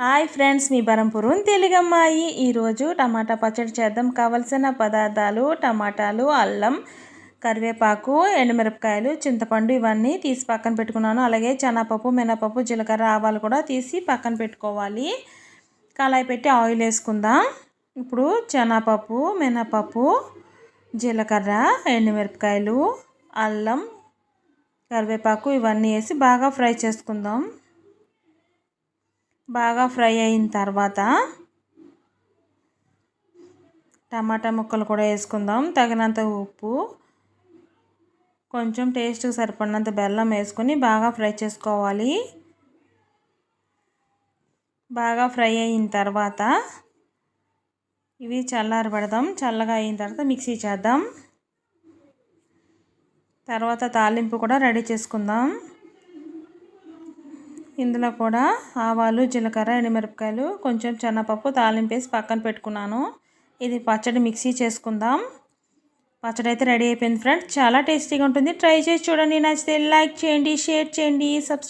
Hi friends, మీ బరంపురం తెలుగమ్మాయి. ఈరోజు టమాటా పచ్చడి చేద్దాం. కావలసిన పదార్థాలు టమాటాలు, అల్లం, కరివేపాకు, ఎండుమిరపకాయలు, చింతపండు ఇవన్నీ తీసి పక్కన పెట్టుకున్నాను. అలాగే శనగపప్పు, మినపప్పు, జీలకర్ర, ఆవాలు కూడా తీసి పక్కన పెట్టుకోవాలి. కళాయి పెట్టి ఆయిల్ వేసుకుందాం. ఇప్పుడు శనగపప్పు, మినపప్పు, జీలకర్ర, ఎండుమిరపకాయలు, అల్లం, కరివేపాకు ఇవన్నీ వేసి బాగా ఫ్రై చేసుకుందాం. బాగా ఫ్రై అయిన తర్వాత టమాటా ముక్కలు కూడా వేసుకుందాం. తగినంత ఉప్పు, కొంచెం టేస్ట్కి సరిపడినంత బెల్లం వేసుకొని బాగా ఫ్రై చేసుకోవాలి. బాగా ఫ్రై అయిన తర్వాత ఇవి చల్లారబెడదాం. చల్లగా అయిన తర్వాత మిక్సీ చేద్దాం. తర్వాత తాలింపు కూడా రెడీ చేసుకుందాం. ఇందులో కూడా ఆవాలు, జీలకర్ర, ఎండుమిరపకాయలు, కొంచెం శనగపప్పు తాలింపు వేసి పక్కన పెట్టుకున్నాను. ఇది పచ్చడి మిక్సీ చేసుకుందాం. పచ్చడి అయితే రెడీ అయిపోయింది ఫ్రెండ్స్. చాలా టేస్టీగా ఉంటుంది. ట్రై చేసి చూడండి. నచ్చితే లైక్ చేయండి, షేర్ చేయండి, సబ్స్క్రైబ్